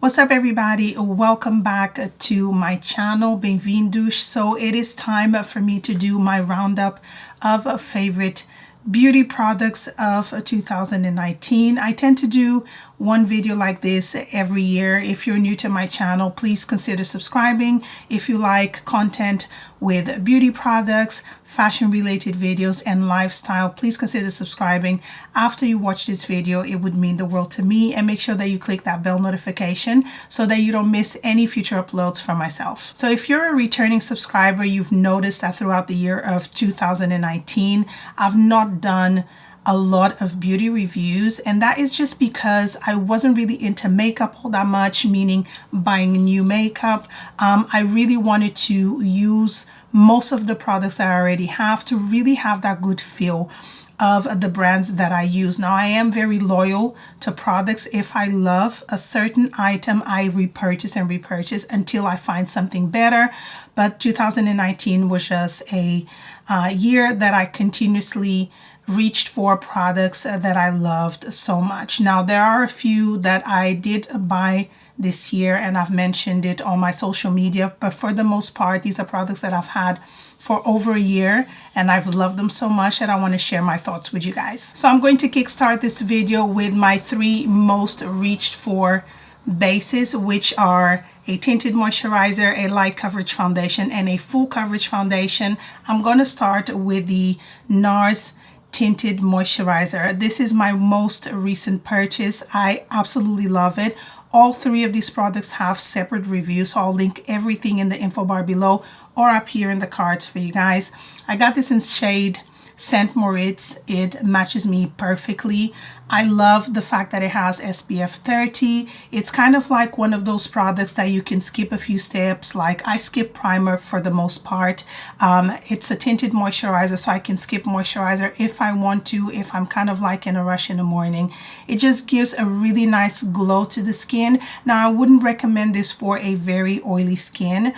What's up, everybody? Welcome back to my channel. Bem-vindos. So it is time for me to do my roundup of favorite beauty products of 2019. I tend to do one video like this every year. If you're new to my channel, please consider subscribing. If you like content with beauty products, fashion related videos, and lifestyle, please consider subscribing. After you watch this video, it would mean the world to me, and make sure that you click that bell notification so that you don't miss any future uploads from myself. So if you're a returning subscriber, you've noticed that throughout the year of 2019, I've not done a lot of beauty reviews, and that is just because I wasn't really into makeup all that much, meaning buying new makeup. I really wanted to use most of the products that I already have to really have that good feel of the brands that I use. Now, I am very loyal to products. If I love a certain item, I repurchase and repurchase until I find something better. But 2019 was just a year that I continuously reached for products that I loved so much. Now, there are a few that I did buy this year, and I've mentioned it on my social media, but for the most part, these are products that I've had for over a year, and I've loved them so much that I want to share my thoughts with you guys. So I'm going to kickstart this video with my three most reached for bases, which are a tinted moisturizer, a light coverage foundation, and a full coverage foundation. I'm going to start with the NARS tinted moisturizer. This is my most recent purchase. I absolutely love it. All three of these products have separate reviews, so I'll link everything in the info bar below or up here in the cards for you guys. I got this in shade Saint Moritz. It matches me perfectly. I love the fact that it has SPF 30. It's kind of like one of those products that you can skip a few steps. Like, I skip primer for the most part. It's a tinted moisturizer, so I can skip moisturizer if I want to, if I'm kind of like in a rush in the morning. It just gives a really nice glow to the skin. Now, I wouldn't recommend this for a very oily skin.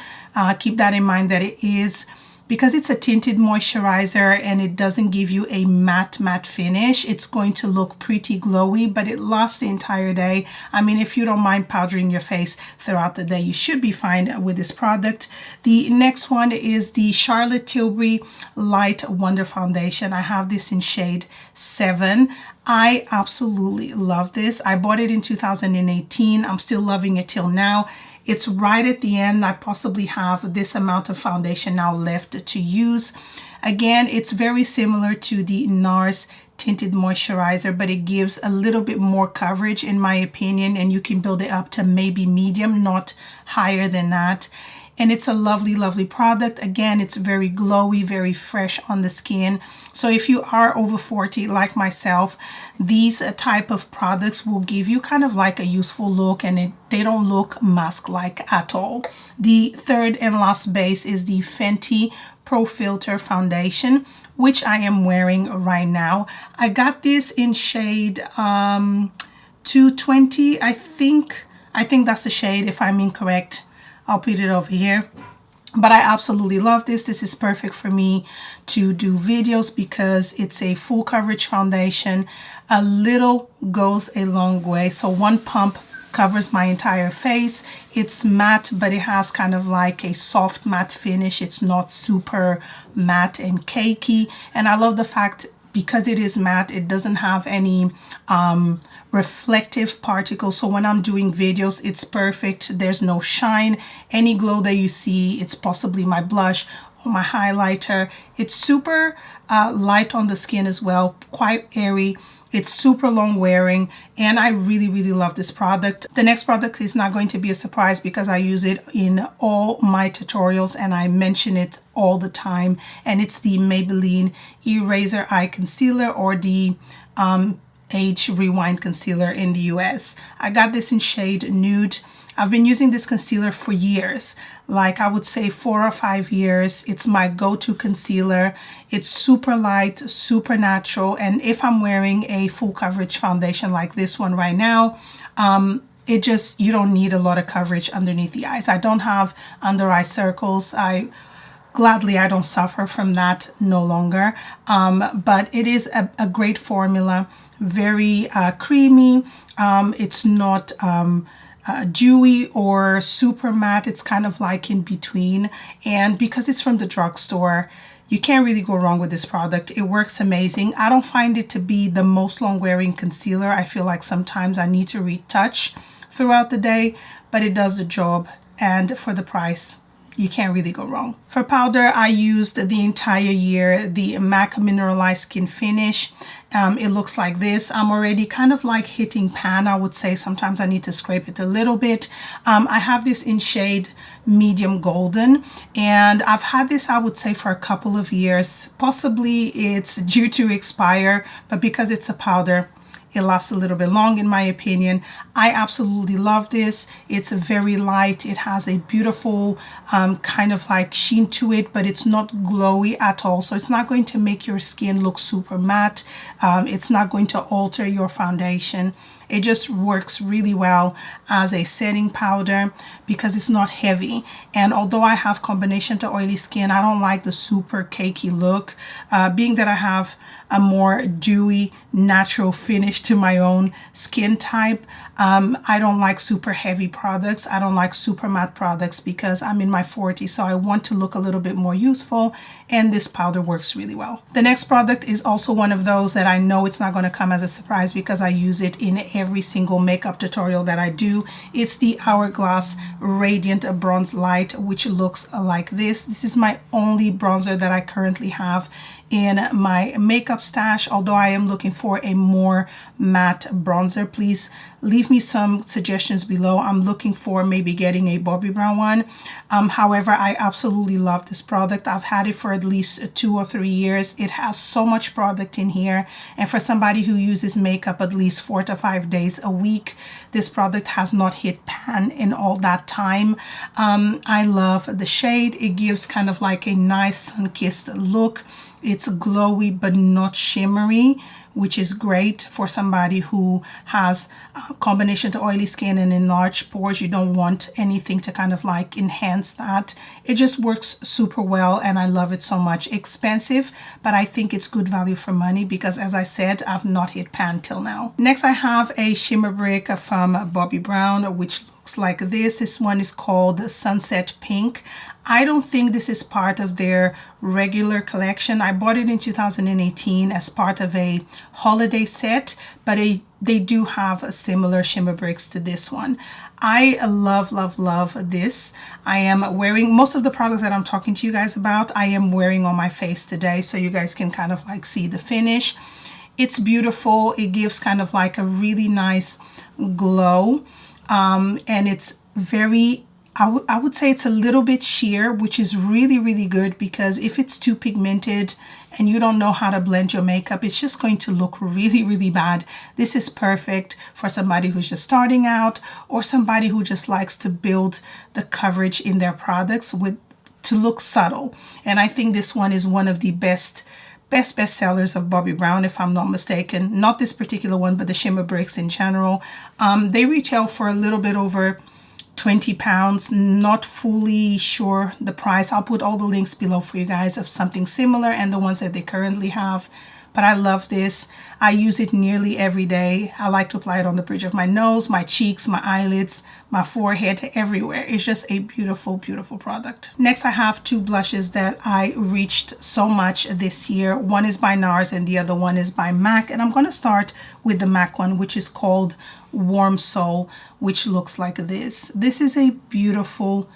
Keep that in mind that it is, because it's a tinted moisturizer and it doesn't give you a matte finish, it's going to look pretty glowy, but it lasts the entire day. I mean, if you don't mind powdering your face throughout the day, you should be fine with this product. The next one is the Charlotte Tilbury Light Wonder Foundation. I have this in shade 7. I absolutely love this. I bought it in 2018. I'm still loving it till now. It's right at the end. I possibly have this amount of foundation now left to use. Again, it's very similar to the NARS tinted moisturizer, but it gives a little bit more coverage in my opinion, and you can build it up to maybe medium, not higher than that. And it's a lovely product. Again, it's very glowy, very fresh on the skin. So if you are over 40 like myself, these type of products will give you kind of like a youthful look, and they don't look mask-like at all. The third and last base is the Fenty Pro Filter Foundation, which I am wearing right now. I got this in shade 220, I think that's the shade. If I'm incorrect, I'll put it over here. But I absolutely love this. This is perfect for me to do videos because it's a full coverage foundation. A little goes a long way. So one pump covers my entire face. It's matte, but it has kind of like a soft matte finish. It's not super matte and cakey. And I love the fact, because it is matte, it doesn't have any reflective particles. So when I'm doing videos, it's perfect. There's no shine. Any glow that you see, it's possibly my blush or my highlighter. It's super light on the skin as well, quite airy. It's super long wearing, and I really love this product. The next product is not going to be a surprise because I use it in all my tutorials and I mention it all the time, and it's the Maybelline Eraser Eye Concealer, or the Age Rewind Concealer in the US. I got this in shade Nude. I've been using this concealer for years, like I would say 4 or 5 years. It's my go-to concealer. It's super light, super natural, and if I'm wearing a full coverage foundation like this one right now, you don't need a lot of coverage underneath the eyes. I don't have under eye circles. Gladly, I don't suffer from that no longer. But it is a great formula, very creamy. It's not dewy or super matte. It's kind of like in between, and because it's from the drugstore, you can't really go wrong with this product. It works amazing. I don't find it to be the most long wearing concealer. I feel like sometimes I need to retouch throughout the day, but it does the job, and for the price, you can't really go wrong. For powder, I used the entire year the MAC Mineralized Skin Finish. It looks like this. I'm already kind of like hitting pan, I would say. Sometimes I need to scrape it a little bit. I have this in shade medium golden, and I've had this, I would say, for a couple of years. Possibly it's due to expire, but because it's a powder, it lasts a little bit long in my opinion. I absolutely love this. It's very light. It has a beautiful kind of like sheen to it, but it's not glowy at all. So it's not going to make your skin look super matte. It's not going to alter your foundation. It just works really well as a setting powder because it's not heavy. And although I have combination to oily skin, I don't like the super cakey look. Being that I have a more dewy, natural finish to my own skin type, I don't like super heavy products. I don't like super matte products because I'm in my 40s, so I want to look a little bit more youthful, and this powder works really well. The next product is also one of those that I know it's not going to come as a surprise because I use it in every single makeup tutorial that I do. It's the Hourglass Radiant Bronze Light, which looks like this. This is my only bronzer that I currently have in my makeup stash. Although I am looking for a more matte bronzer, please leave me some suggestions below. I'm looking for maybe getting a Bobbi Brown one. However, I absolutely love this product. I've had it for at least 2 or 3 years. It has so much product in here, and for somebody who uses makeup at least 4 to 5 days a week, this product has not hit pan in all that time. I love the shade. It gives kind of like a nice sun-kissed look. It's glowy but not shimmery, which is great for somebody who has a combination to oily skin and enlarged pores. You don't want anything to kind of like enhance that. It just works super well, and I love it so much. Expensive, but I think it's good value for money because, as I said, I've not hit pan till now. Next, I have a shimmer brick from Bobbi Brown, which looks like this. This one is called Sunset Pink. I don't think this is part of their regular collection. I bought it in 2018 as part of a holiday set, but they do have similar shimmer bricks to this one. I love, love, love this. I am wearing most of the products that I'm talking to you guys about. I am wearing on my face today, so you guys can kind of like see the finish. It's beautiful. It gives kind of like a really nice glow, and it's very, I would say it's a little bit sheer, which is really, really good because if it's too pigmented and you don't know how to blend your makeup, it's just going to look really, really bad. This is perfect for somebody who's just starting out or somebody who just likes to build the coverage in their products to look subtle. And I think this one is one of the best sellers of Bobbi Brown, if I'm not mistaken. Not this particular one, but the shimmer bricks in general. They retail for a little bit over 20 pounds. Not fully sure the price. I'll put all the links below for you guys of something similar and the ones that they currently have. But I love this. I use it nearly every day. I like to apply it on the bridge of my nose, my cheeks, my eyelids, my forehead, everywhere. It's just a beautiful, beautiful product. Next, I have 2 blushes that I reached so much this year. One is by NARS and the other one is by MAC. And I'm going to start with the MAC one, which is called Warm Soul, which looks like this. This is a beautiful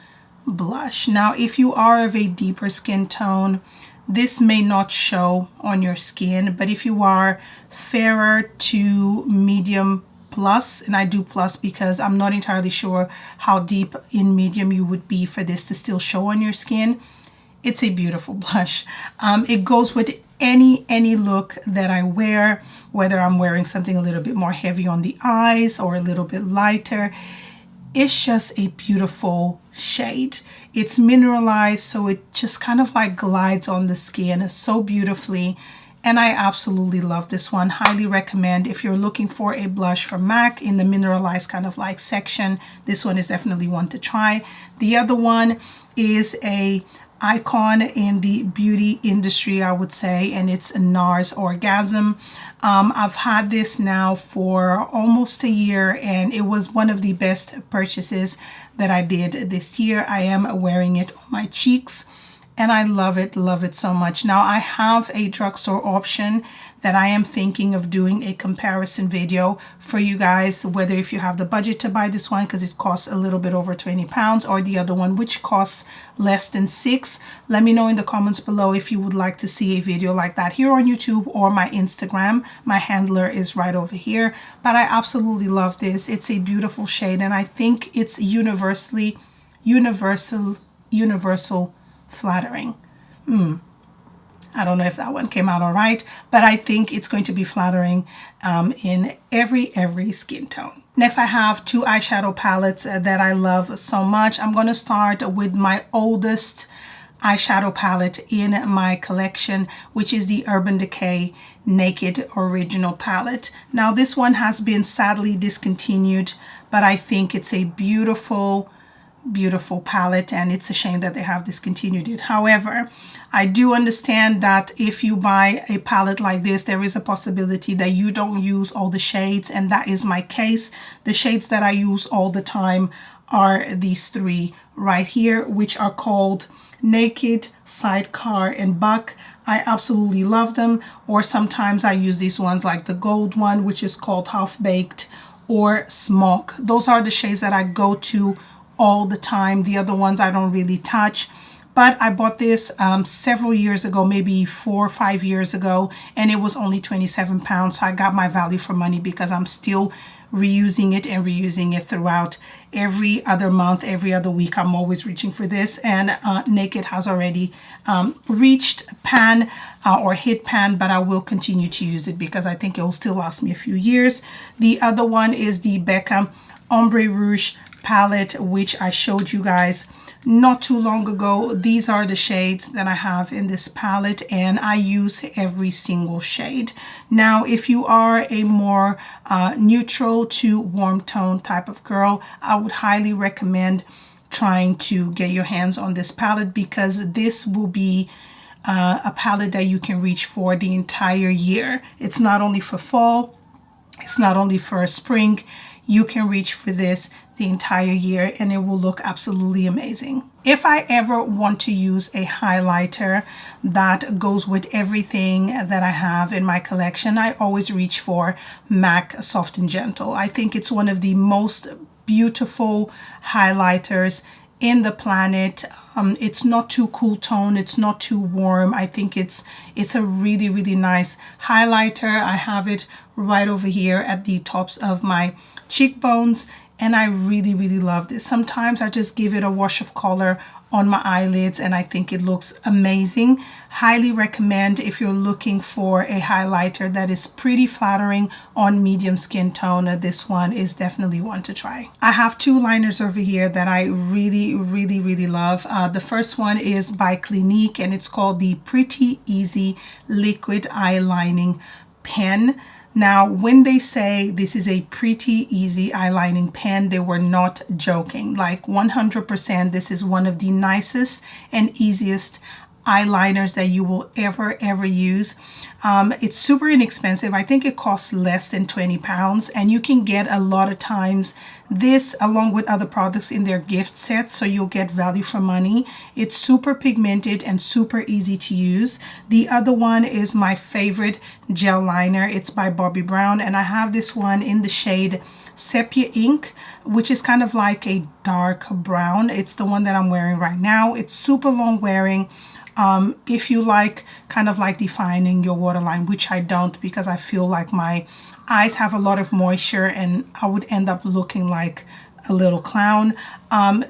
blush. Now, if you are of a deeper skin tone, this may not show on your skin, but if you are fairer to medium plus, and I do plus because I'm not entirely sure how deep in medium you would be for this to still show on your skin, it's a beautiful blush. It goes with any look that I wear, whether I'm wearing something a little bit more heavy on the eyes or a little bit lighter. It's just a beautiful shade. It's mineralized, so it just kind of like glides on the skin so beautifully. And I absolutely love this one. Highly recommend if you're looking for a blush from MAC in the mineralized kind of like section. This one is definitely one to try. The other one is a icon in the beauty industry, I would say, and it's NARS Orgasm. I've had this now for almost a year, and it was one of the best purchases that I did this year. I am wearing it on my cheeks, and I love it so much. Now I have a drugstore option that I am thinking of doing a comparison video for you guys, whether if you have the budget to buy this one because it costs a little bit over 20 pounds, or the other one which costs less than 6. Let me know in the comments below if you would like to see a video like that here on YouTube or my Instagram. My handler is right over here. But I absolutely love this. It's a beautiful shade, and I think it's universal flattering. I don't know if that one came out all right, but I think it's going to be flattering in every skin tone. Next, I have two eyeshadow palettes that I love so much. I'm going to start with my oldest eyeshadow palette in my collection, which is the Urban Decay Naked Original palette. Now, this one has been sadly discontinued, but I think it's a beautiful palette, and it's a shame that they have discontinued it. However, I do understand that if you buy a palette like this, there is a possibility that you don't use all the shades, and that is my case. The shades that I use all the time are these three right here, which are called Naked, Sidecar, and Buck. I absolutely love them. Or sometimes I use these ones like the gold one, which is called Half Baked, or Smoke. Those are the shades that I go to all the time. The other ones I don't really touch. But I bought this several years ago, maybe 4 or 5 years ago, and it was only 27 pounds. So I got my value for money because I'm still reusing it throughout every other month, every other week. I'm always reaching for this, and Naked has already reached pan or hit pan, but I will continue to use it because I think it will still last me a few years. The other one is the Becca Ombre Rouge palette, which I showed you guys not too long ago. These are the shades that I have in this palette, and I use every single shade. Now, if you are a more neutral to warm tone type of girl, I would highly recommend trying to get your hands on this palette, because this will be a palette that you can reach for the entire year. It's not only for fall, it's not only for spring. You can reach for this the entire year, and it will look absolutely amazing. If I ever want to use a highlighter that goes with everything that I have in my collection, I always reach for MAC Soft and Gentle. I think it's one of the most beautiful highlighters in the planet. It's not too cool tone, it's not too warm. I think it's a really nice highlighter. I have it right over here at the tops of my cheekbones, and I really love this. Sometimes I just give it a wash of color on my eyelids, and I think it looks amazing. Highly recommend if you're looking for a highlighter that is pretty flattering on medium skin tone. This one is definitely one to try. I have two liners over here that I really love. The first one is by Clinique, and it's called the Pretty Easy Liquid Eyelining Pen. Now, when they say this is a pretty easy eyelining pen, they were not joking. Like 100%, this is one of the nicest and easiest eyeliners that you will ever use. It's super inexpensive. I think it costs less than 20 pounds, and you can get a lot of times this along with other products in their gift sets, so you'll get value for money. It's super pigmented and super easy to use. The other one is my favorite gel liner. It's by Bobbi Brown, and I have this one in the shade Sepia Ink, which is kind of like a dark brown. It's the one that I'm wearing right now. It's super long wearing. If you like kind of like defining your waterline, which I don't, because I feel like my eyes have a lot of moisture and I would end up looking like a little clown.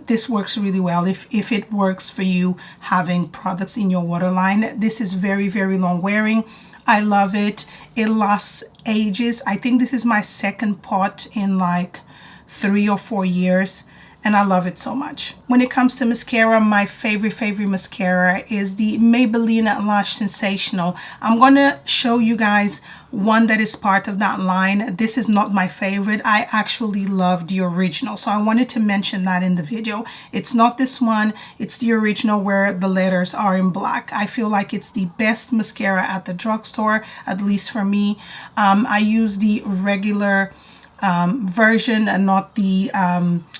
This works really well if it works for you having products in your waterline. This is very long wearing. I love it. It lasts ages. I think this is my second pot in like 3 or 4 years. and I love it so much. When it comes to mascara, my favorite mascara is the Maybelline Lash Sensational. I'm gonna show you guys one that is part of that line. This is not my favorite. I actually love the original, so I wanted to mention that in the video. It's not this one, it's the original where the letters are in black. I feel like it's the best mascara at the drugstore, at least for me. I use the regular version and not the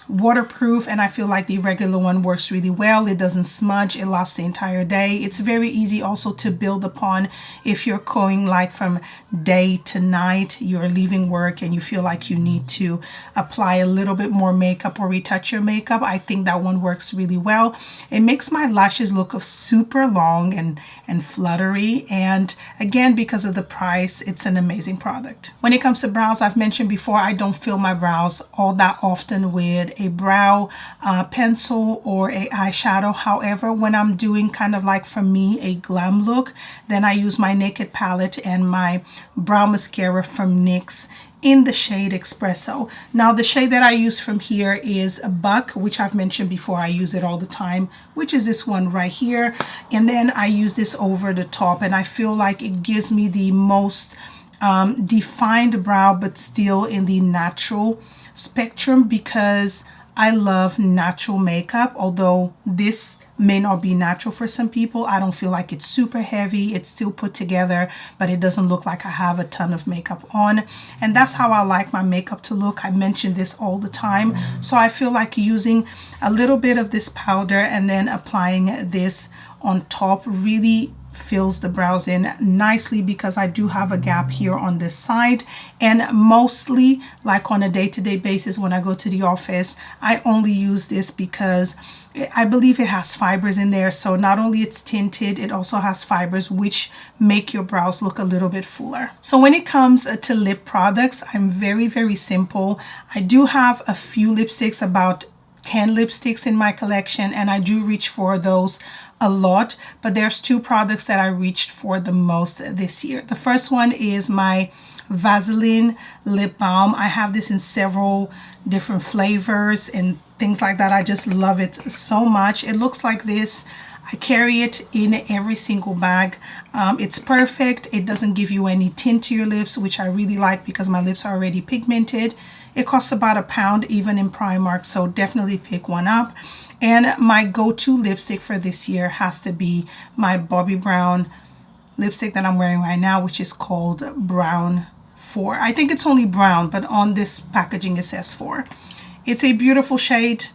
waterproof, and I feel like the regular one works really well. It doesn't smudge, it lasts the entire day. It's very easy also to build upon if you're going like from day to night, you're leaving work and you feel like you need to apply a little bit more makeup or retouch your makeup. I think that one works really well. It makes my lashes look super long and fluttery, and again, because of the price, it's an amazing product. When it comes to brows, I've mentioned before, I don't fill my brows all that often with a brow pencil or a eyeshadow. However, when I'm doing kind of like, for me, a glam look, then I use my Naked palette and my brow mascara from NYX in the shade Espresso. Now, the shade that I use from here is Buck, which I've mentioned before. I use it all the time, which is this one right here. And then I use this over the top, and I feel like it gives me the most defined brow, but still in the natural spectrum, because I love natural makeup. Although this may not be natural for some people, I don't feel like it's super heavy. It's still put together, but it doesn't look like I have a ton of makeup on, and that's how I like my makeup to look. I mention this all the time, so I feel like using a little bit of this powder and then applying this on top really fills the brows in nicely, because I do have a gap here on this side, and mostly like on a day-to-day basis when I go to the office, I only use this because I believe it has fibers in there. So not only it's tinted, it also has fibers which make your brows look a little bit fuller. So when it comes to lip products, I'm very simple. I do have a few lipsticks, about 10 lipsticks in my collection, and I do reach for those a lot, but there's two products that I reached for the most this year. The first one is my Vaseline lip balm. I have this in several different flavors and things like that. I just love it so much. It looks like this. I carry it in every single bag. It's perfect. It doesn't give you any tint to your lips, which I really like because my lips are already pigmented. It costs about £1 even in Primark, so definitely pick one up. And my go-to lipstick for this year has to be my Bobbi Brown lipstick that I'm wearing right now, which is called Brown 4. I think it's only brown, but on this packaging it says 4. It's a beautiful shade.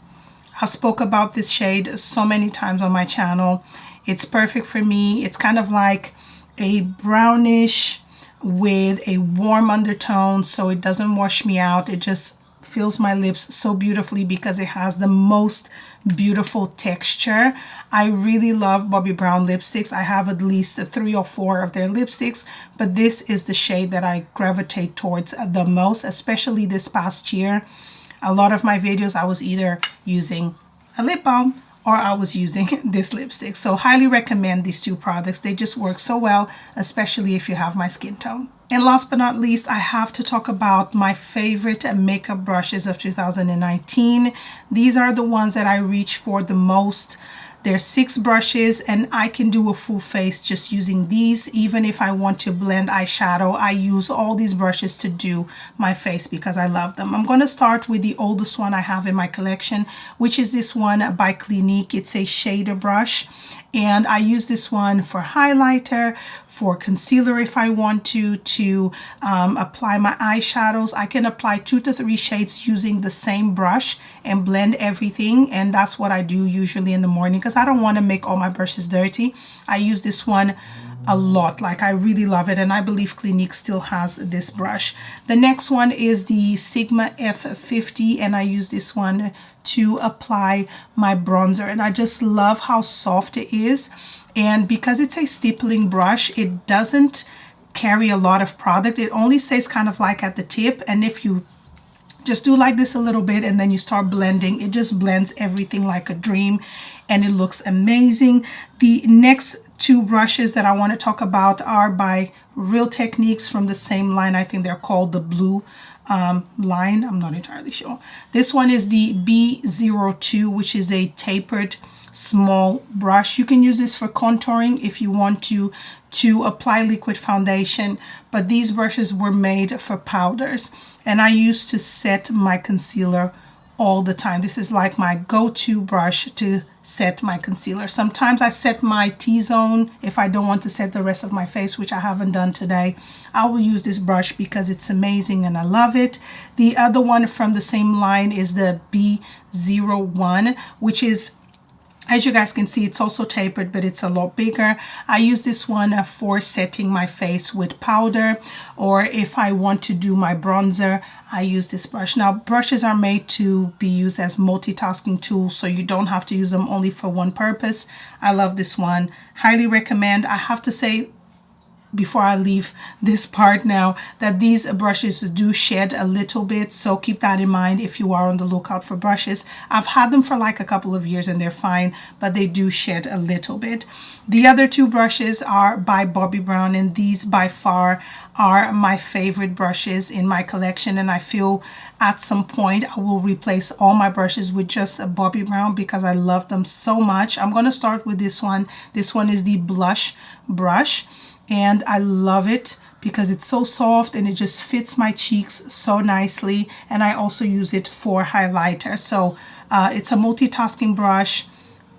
I've spoke about this shade so many times on my channel. It's perfect for me. It's kind of like a brownish with a warm undertone, so it doesn't wash me out. It just fills my lips so beautifully because it has the most beautiful texture. I really love Bobbi Brown lipsticks. I have at least 3 or 4 of their lipsticks, but this is the shade that I gravitate towards the most, especially this past year. A lot of my videos I was either using a lip balm or I was using this lipstick. So highly recommend these two products. They just work so well, especially if you have my skin tone. And last but not least, I have to talk about my favorite makeup brushes of 2019. These are the ones that I reach for the most. There's 6 brushes, and I can do a full face just using these. Even if I want to blend eyeshadow, I use all these brushes to do my face because I love them. I'm going to start with the oldest one I have in my collection, which is this one by Clinique. It's a shader brush, and I use this one for highlighter, for concealer if I want to apply my eyeshadows. I can apply 2 to 3 shades using the same brush and blend everything, and that's what I do usually in the morning because I don't want to make all my brushes dirty. I use this one a lot. Like, I really love it, and I believe Clinique still has this brush. The next one is the Sigma F50, and I use this one to apply my bronzer, and I just love how soft it is. And because it's a stippling brush, it doesn't carry a lot of product. It only stays kind of like at the tip, and if you just do like this a little bit and then you start blending, it just blends everything like a dream, and it looks amazing. The next 2 brushes that I want to talk about are by Real Techniques from the same line. I think they're called the blue line. I'm not entirely sure. This one is the B02, which is a tapered small brush. You can use this for contouring if you want to apply liquid foundation, but these brushes were made for powders, and I used to set my concealer all the time. This is like my go-to brush to set my concealer. Sometimes I set my T-zone if I don't want to set the rest of my face, which I haven't done today. I will use this brush because it's amazing and I love it. The other one from the same line is the B01, which is, as you guys can see, it's also tapered, but it's a lot bigger. I use this one for setting my face with powder, or if I want to do my bronzer, I use this brush. Now, brushes are made to be used as multitasking tools, so you don't have to use them only for one purpose. I love this one. Highly recommend. I have to say, before I leave this part now, that these brushes do shed a little bit, so keep that in mind if you are on the lookout for brushes. I've had them for like a couple of years and they're fine, but they do shed a little bit. The other two brushes are by Bobbi Brown, and these by far are my favorite brushes in my collection, and I feel at some point I will replace all my brushes with just a Bobbi Brown because I love them so much. I'm going to start with this one. This one is the blush brush, and I love it because it's so soft and it just fits my cheeks so nicely, and I also use it for highlighter. So it's a multitasking brush,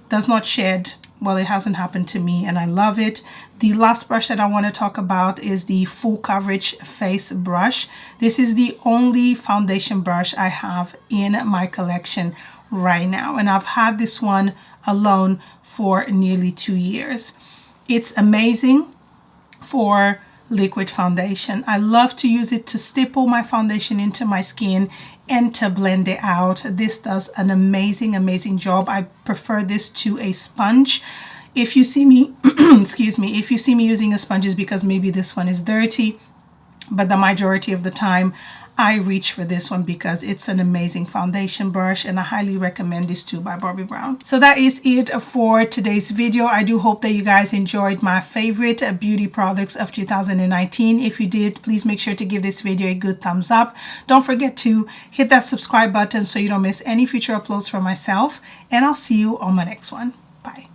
does not shed. Well, it hasn't happened to me, and I love it. The last brush that I want to talk about is the Full Coverage Face Brush. This is the only foundation brush I have in my collection right now, and I've had this one alone for nearly 2 years. It's amazing for liquid foundation. I love to use it to stipple my foundation into my skin and to blend it out. This does an amazing job. I prefer this to a sponge. If you see me excuse me, if you see me using a sponge, is because maybe this one is dirty, but the majority of the time I reach for this one because it's an amazing foundation brush, and I highly recommend this too by Bobbi Brown. So that is it for today's video. I do hope that you guys enjoyed my favorite beauty products of 2019. If you did, please make sure to give this video a good thumbs up. Don't forget to hit that subscribe button so you don't miss any future uploads from myself, and I'll see you on my next one. Bye.